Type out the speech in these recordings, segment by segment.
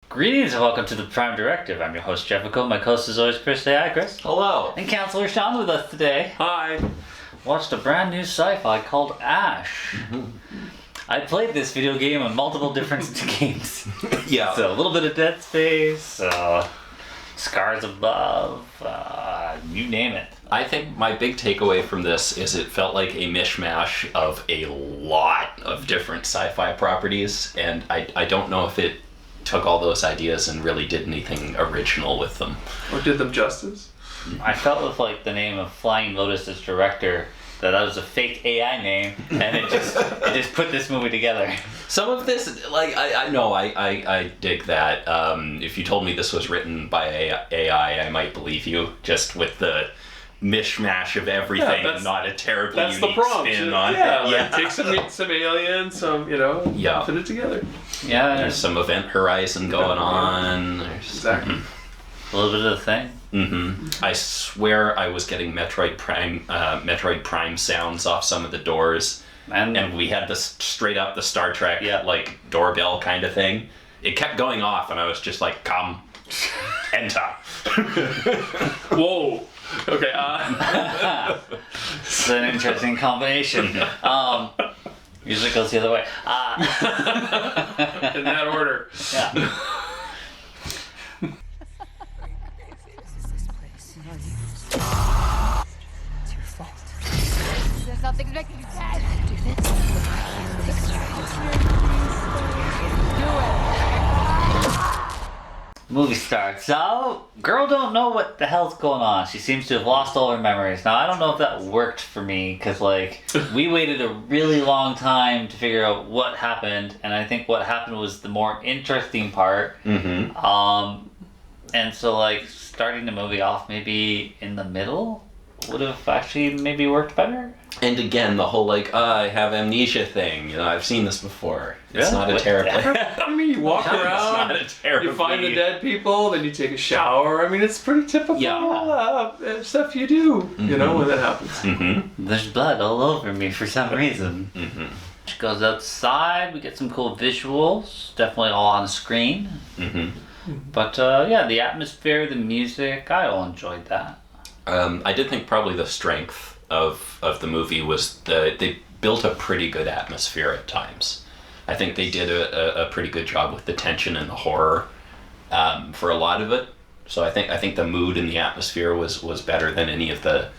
Greetings and welcome to the Prime Directive. I'm your host Jefficho. My co-host is always Chris. Say hi, Chris. Hello. And Counselor Shawn with us today. Hi. Watched a brand new sci-fi called Ash. I played this video game on multiple different games. Yeah. So a little bit of Dead Space, Scars Above, you name it. I think my big takeaway from this is it felt like a mishmash of a lot of different sci-fi properties, and I don't know if it took all those ideas and really did anything original with them. Or did them justice? I felt with like the name of Flying Lotus as director that was a fake AI name, and it just put this movie together. Some of this, like, I dig that. If you told me this was written by AI, I might believe you, just with the mishmash of everything, and not a terribly unique spin on it. Yeah, take some aliens, put it together. Yeah, There's some event horizon going on. Exactly. A little bit of the thing. Mm-hmm. I swear I was getting Metroid Prime sounds off some of the doors, and we had this straight up the Star Trek like doorbell kind of thing. It kept going off, and I was just like, "Come, enter." Whoa. Okay. It's an interesting combination. Usually goes the other way. In that order. Yeah. It's your fault. There's nothing making you sad. Movie starts out. Girl don't know what the hell's going on. She seems to have lost all her memories. Now, I don't know if that worked for me, because, like, we waited a really long time to figure out what happened, and I think what happened was the more interesting part. Mm-hmm. And so, like, starting the movie off maybe in the middle would have actually maybe worked better. And again, the whole like, I have amnesia thing. I've seen this before. It's not a terrible. I mean, you walk around, you find the dead people, then you take a shower. I mean, it's pretty typical stuff you do, when that happens. Mm-hmm. There's blood all over me for some reason. Mm-hmm. She goes outside, we get some cool visuals, definitely all on screen. Mm-hmm. But the atmosphere, the music, I all enjoyed that. I did think probably the strength of the movie was they built a pretty good atmosphere at times. I think they did a pretty good job with the tension and the horror for a lot of it. So I think the mood and the atmosphere was better than any of the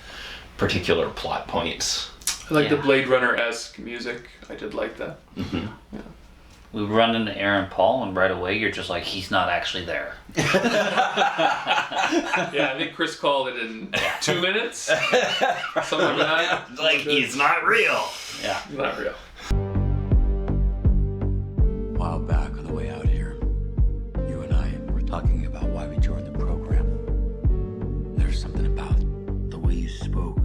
particular plot points. I like the Blade Runner-esque music. I did like that. Mm-hmm. Yeah. We run into Aaron Paul, and right away you're just like, he's not actually there. Yeah, I think Chris called it in 2 minutes. Something like that. Like, he's not real. Yeah. Not real. A while back on the way out here, you and I were talking about why we joined the program. There's something about the way you spoke,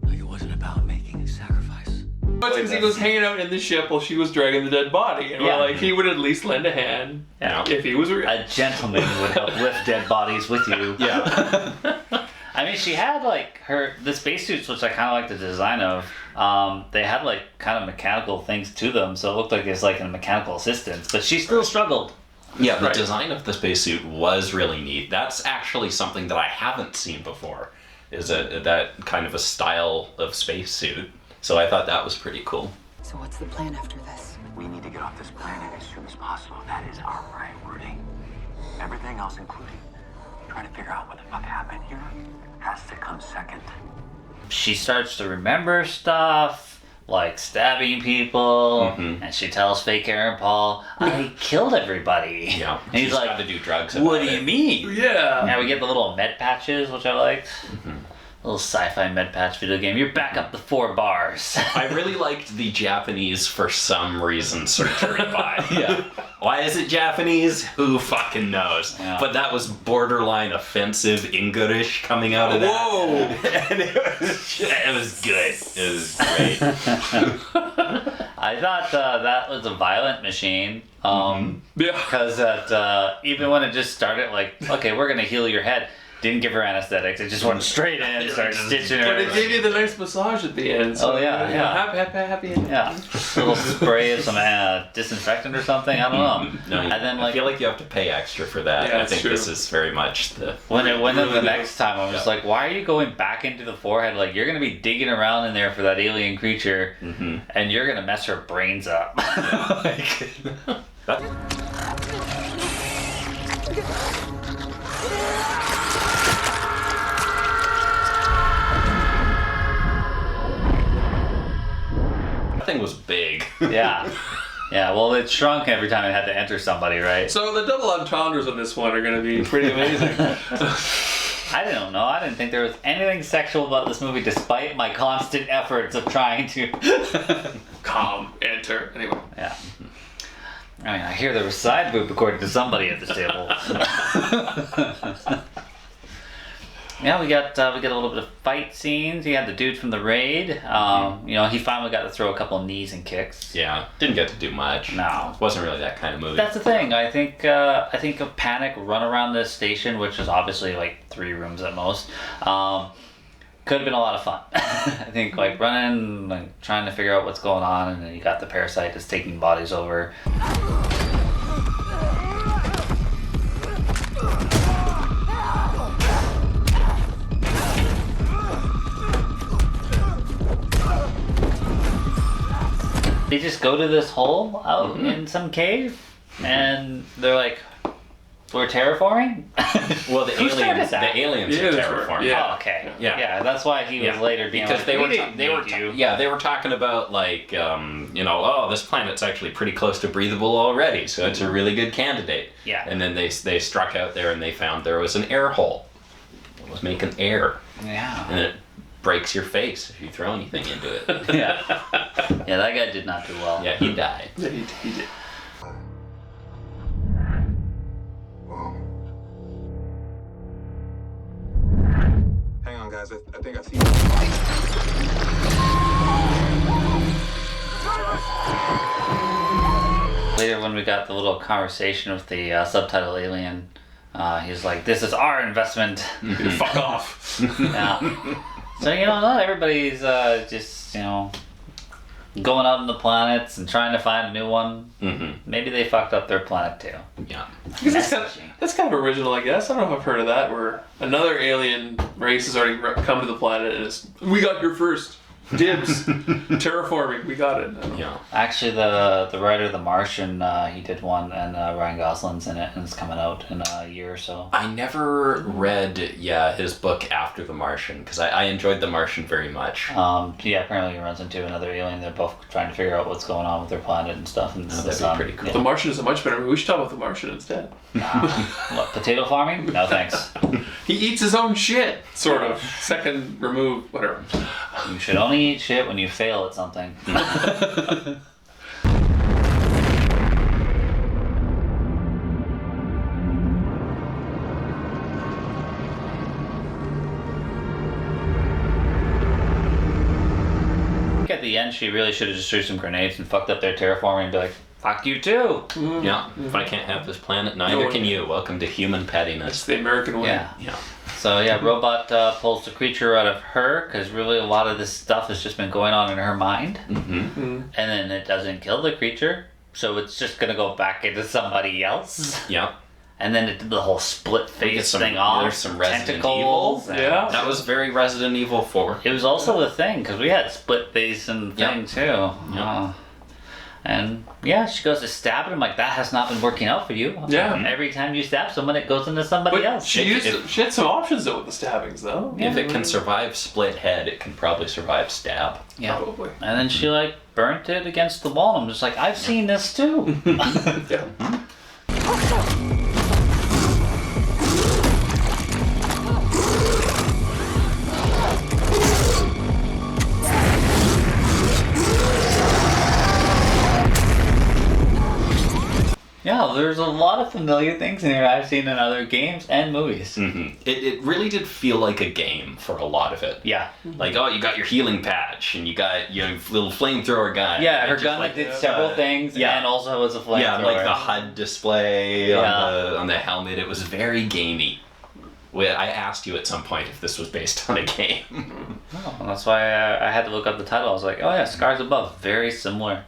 like it wasn't about making a sacrifice. Because he was hanging out in the ship while she was dragging the dead body, and we're like, he would at least lend a hand if he was real. A gentleman would help lift dead bodies with you. Yeah. I mean, she had like the spacesuits, which I kind of like the design of. They had like kind of mechanical things to them, so it looked like it's like a mechanical assistance, but she still struggled. Yeah, the design of the spacesuit was really neat. That's actually something that I haven't seen before, is that kind of a style of spacesuit. So I thought that was pretty cool. So what's the plan after this? We need to get off this planet as soon as possible. That is our priority. Everything else, including trying to figure out what the fuck happened here, has to come second. She starts to remember stuff, like stabbing people, and she tells fake Aaron Paul, I killed everybody. Yeah, and he's like, got to do drugs. What do you mean? Yeah. Yeah, we get the little med patches, which I liked. Little sci-fi med patch video game. You're back up to 4 bars. I really liked the Japanese for some reason surgery bot. Yeah. Why is it Japanese? Who fucking knows? Yeah. But that was borderline offensive English coming out of that. Whoa! And it was good. It was great. I thought that was a violent machine. Yeah. Because even when it just started, like, okay, we're gonna heal your head. Didn't give her anesthetics. It just went straight in and started stitching her. But it gave you the nice massage at the end. So happy ending. Yeah, a little spray of some disinfectant or something. I don't know. No, and then I feel like you have to pay extra for that. Yeah, I think true. This is very much the. When the next time, I was like, why are you going back into the forehead? Like, you're gonna be digging around in there for that alien creature, and you're gonna mess her brains up. That thing was big. Yeah. Well, it shrunk every time it had to enter somebody, right? So the double entendres on this one are going to be pretty amazing. I don't know. I didn't think there was anything sexual about this movie, despite my constant efforts of trying to Calm, enter. Anyway. Yeah. I mean, I hear there was side boob according to somebody at this table. Yeah, we got a little bit of fight scenes. He had the dude from the raid. He finally got to throw a couple of knees and kicks. Yeah, didn't get to do much. No, wasn't really that kind of movie. That's the thing. I think a panic run around this station, which is obviously like 3 rooms at most, could have been a lot of fun. I think like running, like trying to figure out what's going on, and then you got the parasite that's taking bodies over. They just go to this hole out in some cave, and they're like, "We're terraforming." Well, the aliens are terraforming. Yeah. Oh, okay. Yeah. Yeah, that's why he was later being because like, they they were talking about like this planet's actually pretty close to breathable already, so it's a really good candidate. Yeah. And then they struck out there and they found there was an air hole. It was making air. Yeah. And it breaks your face if you throw anything into it. Yeah. Yeah, that guy did not do well. Yeah, he died. Yeah, he did. Hang on, guys. I think I see. Later, when we got the little conversation with the subtitle alien, he's like, "This is our investment." Fuck off. Yeah. So not everybody's just going out on the planets and trying to find a new one. Mm-hmm. Maybe they fucked up their planet too. Yeah. Because that's kind of original, I guess. I don't know if I've heard of that, where another alien race has already come to the planet and we got here first. Dibs. Terraforming. We got it. Yeah. Actually, the writer of The Martian, he did one, and Ryan Gosling's in it, and it's coming out in a year or so. I never read, his book after The Martian, because I enjoyed The Martian very much. Apparently he runs into another alien. They're both trying to figure out what's going on with their planet and stuff. And That'd be pretty cool. The Martian is a much better movie. We should talk about The Martian instead. What, potato farming? No thanks. He eats his own shit, sort of. Second remove, whatever. You should only eat shit when you fail at something. At the end, she really should have just threw some grenades and fucked up their terraforming and be like, "Fuck you too." Yeah. If I can't have this planet, neither can you. Welcome to human pettiness. It's the American way. Yeah. Yeah. So Robot pulls the creature out of her, because really a lot of this stuff has just been going on in her mind. Mm-hmm. And then it doesn't kill the creature, so it's just gonna go back into somebody else. Yeah. And then it did the whole split face thing There's off. some Resident tentacles. Evil. Yeah. That was very Resident Evil 4. It was also a thing, because we had split face and thing too. Yeah. And she goes to stab it. I'm like, that has not been working out for you. Yeah. Every time you stab someone, it goes into somebody else. She had some options though with the stabbings though. If it can survive split head, it can probably survive stab. Yeah. Probably. And then she burnt it against the wall. I'm just like, I've seen this too. Yeah. Yeah, there's a lot of familiar things in here I've seen in other games and movies. Mm-hmm. It really did feel like a game for a lot of it. Yeah. Like, you got your healing patch, and you got your little flamethrower gun. Yeah, her It gun just, did several things, and also was a flamethrower. Yeah, like the HUD display on the helmet. It was very gamey. I asked you at some point if this was based on a game. Oh, that's why I had to look up the title. I was like, oh yeah, Scars Above, very similar.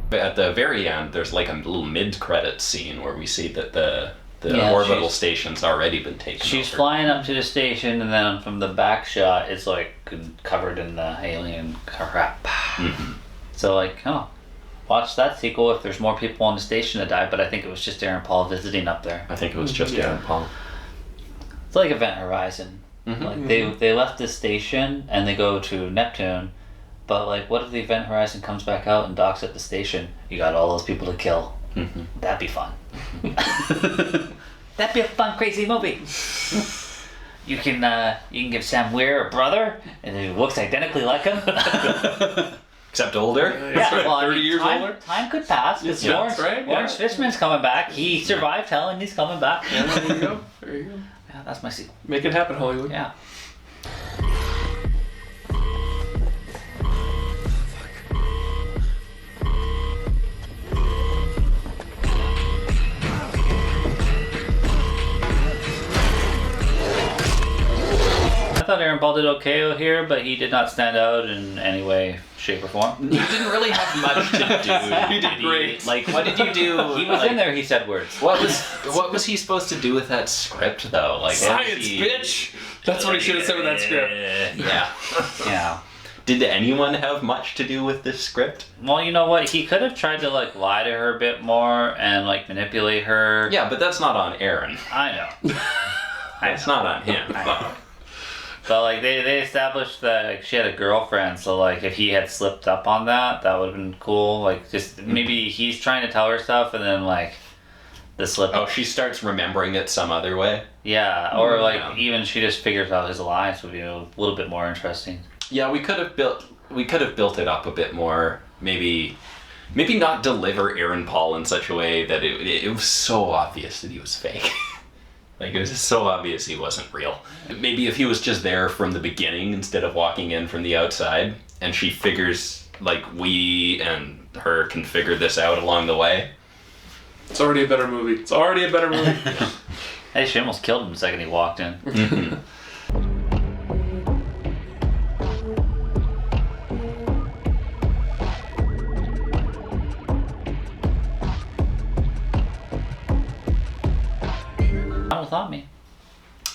But at the very end, there's like a little mid-credit scene where we see that the Yeah, orbital station's already been taken She's over. flying up to the station, and then from the back shot, it's like covered in the alien crap. Mhm. So like, oh, watch that sequel if there's more people on the station that die. But I think it was just Aaron Paul visiting up there. I think it was just Yeah. Aaron Paul. It's like Event Horizon. Mhm. Like they left the station and they go to Neptune, but like, what if the Event Horizon comes back out and docks at the station? You got all those people to kill. Mhm. That'd be fun. That'd be a fun, crazy movie. You can give Sam Weir a brother, and he looks identically like him. Except older. Yeah, well, I 30 mean, years time, older? Time could pass. Because Yeah, Lawrence, that's right, Lawrence yeah. Fishman's coming back. He survived hell, and he's coming back. Yeah, there you go. There you go. Yeah, that's my sequel. Make it happen, Hollywood. Yeah. I thought Aaron Paul did okay here, but he did not stand out in any way, shape, or form. You didn't really have much to do. You did great. Like, what did you do? He was like, in there. He said words. What was he supposed to do with that script though? Like Science, he- bitch! That's what he should have said with that script. Yeah. Yeah. Did anyone have much to do with this script? Well, you know what? He could have tried to like lie to her a bit more and like manipulate her. Yeah, but that's not on Aaron. I know. It's not on him. I know. But like they established that like she had a girlfriend, so like if he had slipped up on that, that would have been cool. Like just maybe he's trying to tell her stuff and then like the slip. Oh, she starts remembering it some other way. Yeah, or like Yeah. even she just figures out his lies would be a little bit more interesting. Yeah, we could have built it up a bit more. Maybe not deliver Aaron Paul in such a way that it was so obvious that he was fake. Like, it was just so obvious he wasn't real. Maybe if he was just there from the beginning instead of walking in from the outside, and she figures, like, we and her can figure this out along the way. It's already a better movie. It's already a better movie. Hey, she almost killed him the second he walked in. Final thought, me.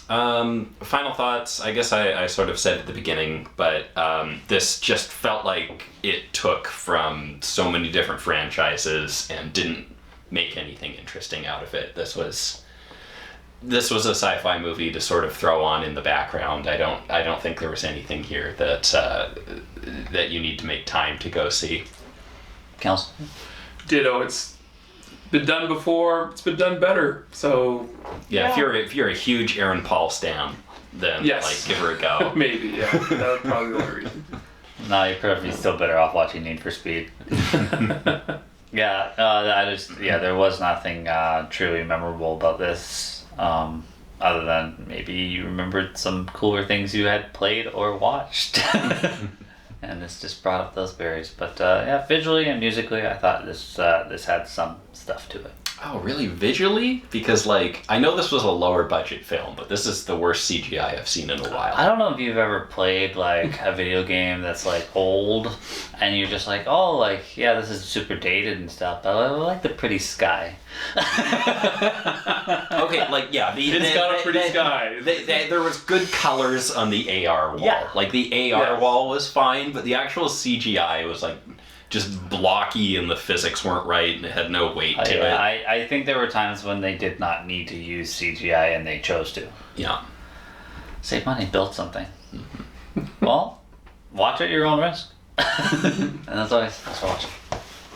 Final thoughts, I guess I sort of said at the beginning, but this just felt like it took from so many different franchises and didn't make anything interesting out of it. This was a sci-fi movie to sort of throw on in the background. I don't think there was anything here that you need to make time to go see. Council. Ditto. It's been done before. It's been done better. So Yeah, if you're a huge Aaron Paul stan, then Yes. like give her a go. maybe, yeah. That would probably be the only reason. No, you're probably still better off watching Need for Speed. There was nothing truly memorable about this, other than maybe you remembered some cooler things you had played or watched. And this just brought up those berries. But visually and musically, I thought this had some stuff to it. Oh, really? Visually? Because, like, I know this was a lower budget film, but this is the worst CGI I've seen in a while. I don't know if you've ever played like a video game that's like old, and you're just like, oh, like yeah, this is super dated and stuff. But I like the pretty sky. Okay, like, yeah. It's got a pretty sky. There was good colors on the AR wall. Yeah. Like, the AR Yeah. wall was fine, but the actual CGI was, like, just blocky and the physics weren't right and it had no weight to it. I think there were times when they did not need to use CGI and they chose to. Yeah. Save money, build something. Well, watch at your own risk. And that's what I watch.